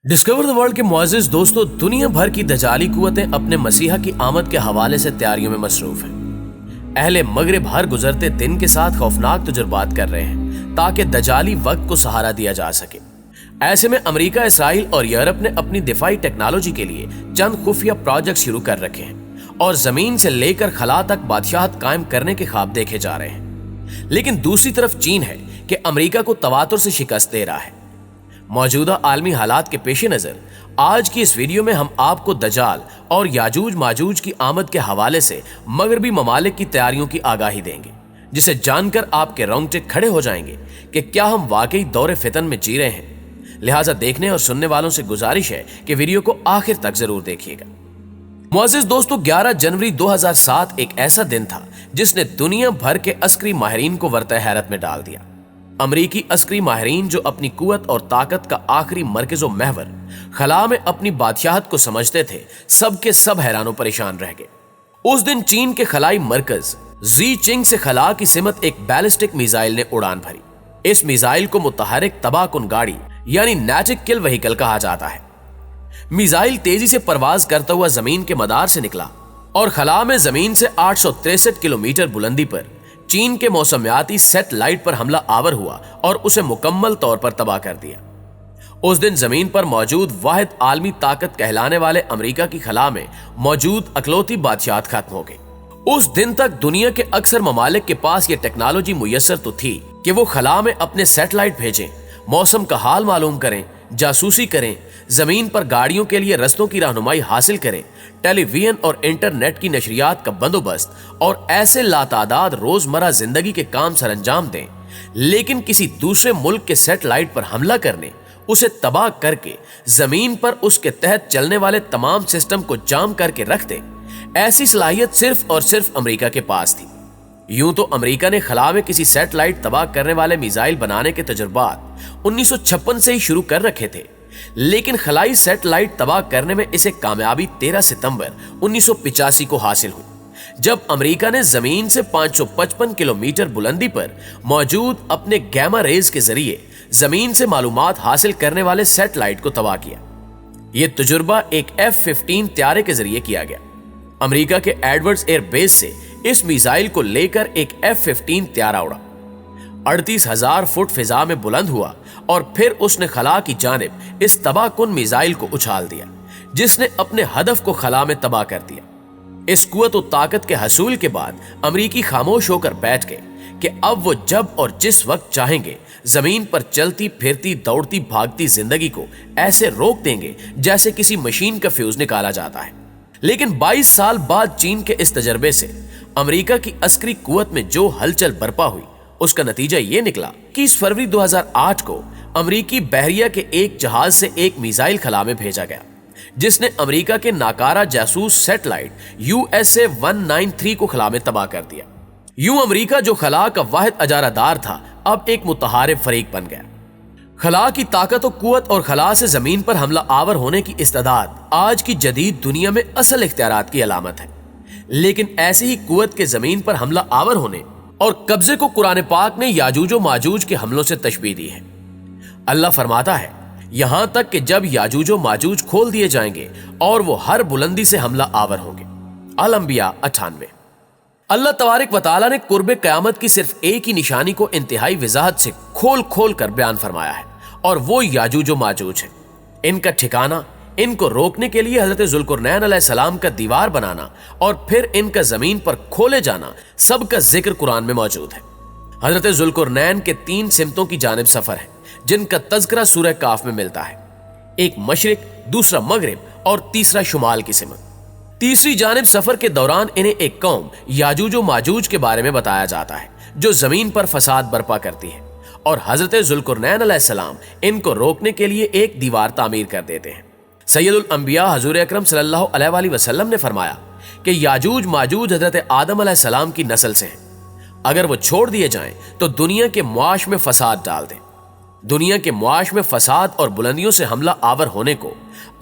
Discover the world के मुअज़्ज़िज़ दोस्तों, दुनिया भर की दजाली कुव्वतें अपने मसीहा की आमद के हवाले से तैयारियों में मसरूफ हैं। अहले मगरिब हर गुजरते दिन के साथ खौफनाक तजुर्बात कर रहे हैं ताकि दजाली वक्त को सहारा दिया जा सके। ऐसे में अमेरिका, इसराइल और यूरोप ने अपनी दिफाई टेक्नोलॉजी के लिए चंद खुफिया प्रोजेक्ट शुरू कर रखे हैं और जमीन से लेकर खला तक बादशाहत कायम करने के ख्वाब देखे जा रहे हैं। लेकिन दूसरी तरफ चीन है कि अमेरिका को तवातुर से शिकस्त दे रहा है। मौजूदा आलमी हालात के पेश नज़र आज की इस वीडियो में हम आपको दजाल और याजूज माजूज की आमद के हवाले से मगरबी ममालिक की तैयारियों की आगाही देंगे, जिसे जानकर आपके रोंगटे खड़े हो जाएंगे कि क्या हम वाकई दौरे फितन में जी रहे हैं। लिहाजा देखने और सुनने वालों से गुजारिश है कि वीडियो को आखिर तक जरूर देखिएगा। मुअज़्ज़िज़ दोस्तों, 11 जनवरी 2007 एक ऐसा दिन था जिसने दुनिया भर के अस्करी माहिरीन को वर्तः हैरत में डाल दिया। अमरीकी अस्करी माहिरीन जो अपनी कुव्वत और ताकत का आखिरी मरकज़ व महवर खला में अपनी बादशाहत को समझते थे, सब के सब हैरान परेशान रह गए। उस दिन चीन के खलाई मरकज जी चिंग से खला की सिमत एक बैलिस्टिक मिसाइल ने उड़ान भरी। इस मिसाइल को मुतहरिक तबाहकुन गाड़ी यानी नेटिक किल व्हीकल कहा जाता है। मिसाइल तेजी से परवाज करता हुआ जमीन के मदार से निकला और खला में जमीन से 863 किलोमीटर बुलंदी पर चीन के मौसमियाती सैटेलाइट पर हमला आवर हुआ और उसे मुकम्मल तौर पर तबाह कर दिया। उस दिन जमीन पर मौजूद वाहिद आलमी ताकत कहलाने वाले अमेरिका की खला में मौजूद अकलौती बादशाहत खत्म हो गई। उस दिन तक दुनिया के अक्सर ममालिक के पास यह टेक्नोलॉजी मुयस्सर तो थी कि वो खला में अपने सैटेलाइट भेजें, मौसम का हाल मालूम करें, जासूसी करें, जमीन पर गाड़ियों के लिए रस्तों की रहनुमाई हासिल करें, टेलीविजन और इंटरनेट की नशरियात का बंदोबस्त और ऐसे लातादाद रोजमर्रा जिंदगी के काम सरंजाम दें। लेकिन किसी दूसरे मुल्क के सैटेलाइट पर हमला करने, उसे तबाह करके जमीन पर उसके तहत चलने वाले तमाम सिस्टम को जाम करके रख दें, ऐसी सलाहियत सिर्फ और सिर्फ अमेरिका के पास थी। यूं तो अमेरिका ने खला में किसी सैटेलाइट तबाह करने वाले मिसाइल बनाने के तजुर्बात 1956 से ही शुरू कर रखे थे, लेकिन खलाई सैटेलाइट तबाह करने में इसे कामयाबी 13 सितंबर 1985 को हासिल हुई, जब अमेरिका ने जमीन से 555 किलोमीटर बुलंदी पर मौजूद अपने गैमा रेज के जरिए जमीन से मालूमात हासिल करने वाले सैटेलाइट को तबाह किया। यह तजुर्बा एक F-15 त्यारे के जरिए किया गया। अमेरिका के एडवर्ड्स एयर बेस से इस मिसाइल को लेकर एक F-15 त्यारा उड़ा, 38,000 फुट फिजा में बुलंद हुआ और फिर उसने खला की जानिब इस तबाहकुन मिसाइल को उछाल दिया, जिसने अपने हदफ को खला में तबाह कर दिया। इस कुव्वत और ताकत के हसूल के बाद अमरीकी खामोश होकर बैठ गए कि अब वो जब और जिस वक्त चाहेंगे जमीन पर चलती फिरती दौड़ती भागती जिंदगी को ऐसे रोक देंगे जैसे किसी मशीन का फ्यूज निकाला जाता है। लेकिन 22 साल बाद चीन के इस तजर्बे से अमेरिका की अस्करी कुव्वत में जो हलचल बरपा हुई, उसका नतीजा ये निकला कि इस फरवरी 2008 को अमेरिकी बहरिया के एक जहाज से एक मिसाइल खला में भेजा गया, जिसने अमेरिका के नाकारा जासूस सैटेलाइट USA 193 को खला में तबाह कर दिया। यूं अमेरिका जो खला का वाहिद अजारादार था, अब एक मुतहारिब फरीक बन गया। खला की ताकत और कुव्वत और खला से जमीन पर हमला आवर होने की इस्तेदाद आज की जदीद दुनिया में असल इख्तियारात की अलामत है। लेकिन ऐसी ही कुव्वत के जमीन पर हमला आवर होने और कब्जे को कुरान पाक ने याजूजो माजूज के हमलों से तशबीह दी है। अल्लाह फरमाता है, यहां तक कि जब याजूजो माजूज खोल दिए जाएंगे और वो हर बुलंदी से हमला आवर होंगे। अल-अंबिया 98। अल्लाह तबारक व तआला ने कुर्बे क़यामत की सिर्फ एक ही निशानी को इंतहाई वजाहत से खोल खोल कर बयान फरमाया है, और वो याजूजो माजूज है। इनका ठिकाना, इनको रोकने के लिए हजरत ज़ुल्कुरनैन अलैहिस्सलाम का दीवार बनाना और फिर इनका जमीन पर खोले जाना, सबका जिक्र कुरान में मौजूद है। हजरत ज़ुल्कुरनैन के 3 सिमतों की जानिब सफर है, जिनका तज़किरा सूरह काफ में मिलता है। एक मशरिक, दूसरा मगरिब और तीसरा शुमाल की सिमत। तीसरी जानिब सफर के दौरान इन्हें एक कौम याजूजो माजूज के बारे में बताया जाता है, जो जमीन पर फसाद बर्पा करती है, और हजरत ज़ुल्कुरनैन अलैहिस्सलाम इनको रोकने के लिए एक दीवार तामीर कर देते हैं। सैयदुल अंबिया हजूर अकरम सल्लल्लाहु अलैहि वसल्लम ने फरमाया कि याजूज माजूज हजरत आदम अलैहिस्सलाम की नस्ल से हैं। अगर वो छोड़ दिए जाएं तो दुनिया के मुआश में फसाद डाल दें। दुनिया के मुआश में फसाद और बुलंदियों से हमला आवर होने को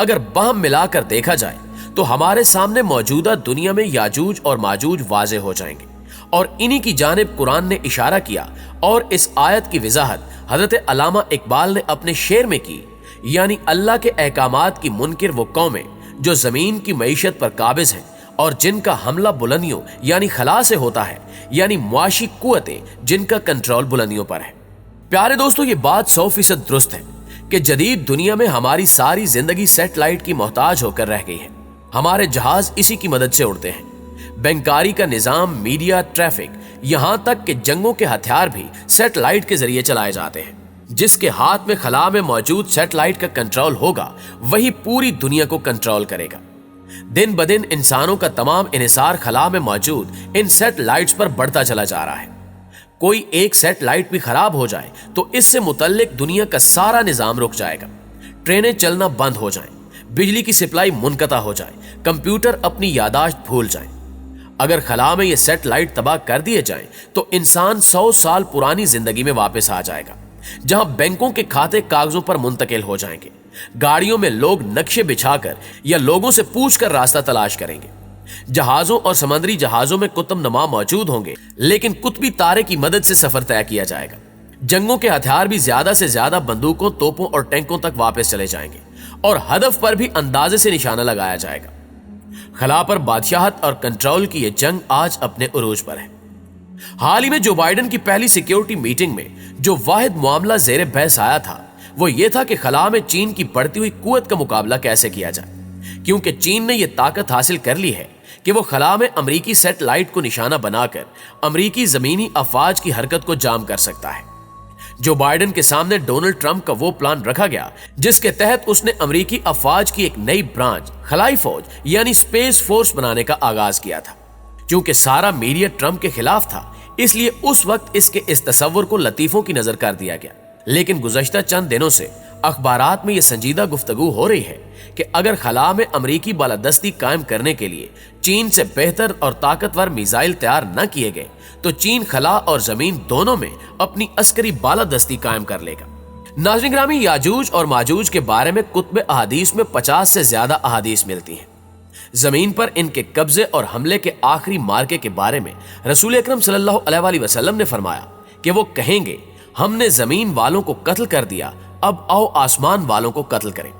अगर बाहम मिलाकर देखा जाए तो हमारे सामने मौजूदा दुनिया में याजूज और माजूज वाज़े हो जाएंगे, और इन्हीं की जानिब कुरान ने इशारा किया। और इस आयत की वजाहत हजरत अल्लामा इकबाल ने अपने शेर में की यानी अल्लाह के अहकामात की मुनकिर वो कौमें जो जमीन की मईशत पर काबिज हैं और जिनका हमला बुलंदियों यानी खला से होता है, यानी मुआशी कुव्वतें जिनका कंट्रोल बुलंदियों पर है। प्यारे दोस्तों, ये बात 100% दुरुस्त है कि जदीद दुनिया में हमारी सारी जिंदगी सैटेलाइट की मोहताज होकर रह गई है। हमारे जहाज इसी की मदद से उड़ते हैं। बैंकारी का निजाम, मीडिया, ट्रैफिक, यहां तक कि जंगों के हथियार भी सैटेलाइट के जरिए चलाए जाते हैं। जिसके हाथ में खला में मौजूद सैटेलाइट का कंट्रोल होगा वही पूरी दुनिया को कंट्रोल करेगा। दिन ब दिन इंसानों का तमाम इन्हिसार खला में मौजूद इन सैटेलाइट्स पर बढ़ता चला जा रहा है। कोई एक सैटेलाइट भी खराब हो जाए तो इससे मुतल्लिक दुनिया का सारा निजाम रुक जाएगा। ट्रेनें चलना बंद हो जाएं, बिजली की सप्लाई मुनक़ता हो जाए, कंप्यूटर अपनी यादाश्त भूल जाए। अगर खला में ये सैटेलाइट तबाह कर दिए जाएं तो इंसान 100 साल पुरानी जिंदगी में वापस आ जाएगा, जहां बैंकों के खाते कागजों पर मुंतकिल हो जाएंगे। गाड़ियों में लोग नक्शे बिछाकर या लोगों से पूछकर रास्ता तलाश करेंगे। जहाजों और समुद्री जहाजों में कुतुब नुमा मौजूद होंगे, लेकिन कुतबी तारे की मदद से सफर तय किया जाएगा। जंगों के हथियार भी ज्यादा से ज्यादा बंदूकों, तोपों और टैंकों तक वापस चले जाएंगे और हदफ पर भी अंदाजे से निशाना लगाया जाएगा। खला पर बादशाहत और कंट्रोल की यह जंग आज अपने उरूज पर है। हाल ही में जो बाइडेन की पहली सिक्योरिटी मीटिंग में जो वाहिद मामला ज़ेरे बहस आया था वो ये था कि खला में चीन की बढ़ती हुई कुव्वत का मुकाबला कैसे किया जाए, क्योंकि चीन ने यह ताकत हासिल कर ली है कि वो खला में अमरीकी सैटेलाइट को निशाना बनाकर अमरीकी जमीनी अफवाज की हरकत को जाम कर सकता है। जो बाइडेन के सामने डोनाल्ड ट्रंप का वो प्लान रखा गया जिसके तहत उसने अमरीकी अफवाज की एक नई ब्रांच खलाई फौज यानी स्पेस फोर्स बनाने का आगाज किया था। क्योंकि सारा मीडिया ट्रंप के खिलाफ था, इसलिए उस वक्त इसके इस तस्वर को लतीफों की नजर कर दिया गया। लेकिन गुज़श्ता चंद दिनों से अखबारात में यह संजीदा गुफ्तगू हो रही है कि अगर खला में अमरीकी बालादस्ती कायम करने के लिए चीन से बेहतर और ताकतवर मिसाइल तैयार न किए गए तो चीन खला और जमीन दोनों में अपनी अस्करी बालादस्ती कायम कर लेगा। नाज़रीन ग्रामी, याजूज और माजूज के बारे में कुतुब अहादीस में 50 से ज्यादा अहादीस मिलती हैं। जमीन पर इनके कब्जे और हमले के आखिरी मार्के के बारे में रसूल अकरम सल्लल्लाहु अलैहि वसल्लम ने फरमाया कि वो कहेंगे, हमने जमीन वालों को कत्ल कर दिया, अब आओ आसमान वालों को कत्ल करें।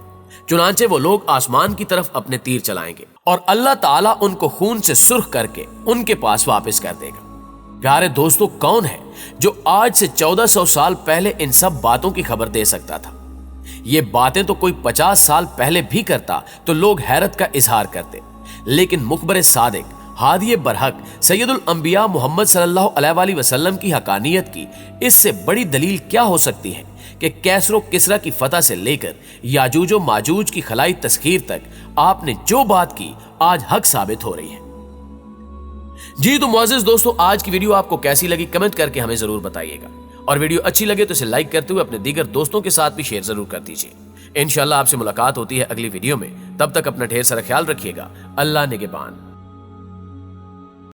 चुनांचे वो लोग आसमान की तरफ अपने तीर चलाएंगे और अल्लाह ताला उनको खून से सुर्ख करके उनके पास वापस कर देगा। प्यारे दोस्तों, कौन है जो आज से 1400 साल पहले इन सब बातों की खबर दे सकता था? ये बातें तो कोई 50 साल पहले भी करता तो लोग हैरत का इजहार करते, लेकिन मुखबर सादिक हादिये बरहक सैयदुल अंबिया मोहम्मद सल्लल्लाहु अलैहि वसल्लम की हकानियत की इससे बड़ी दलील क्या हो सकती है कि कैसरो किसरा की फतह से लेकर याजूजो माजूज की खलाई तस्खीर तक आपने जो बात की आज हक साबित हो रही है। जी तो मुअज़्ज़िज़ दोस्तों, आज की वीडियो आपको कैसी लगी कमेंट करके हमें जरूर बताइएगा, और वीडियो अच्छी लगे तो इसे लाइक करते हुए अपने दीगर दोस्तों के साथ भी शेयर जरूर कर दीजिए। इंशाअल्लाह आपसे मुलाकात होती है अगली वीडियो में। तब तक अपना ढेर सारा ख्याल रखिएगा। अल्लाह निगहबान।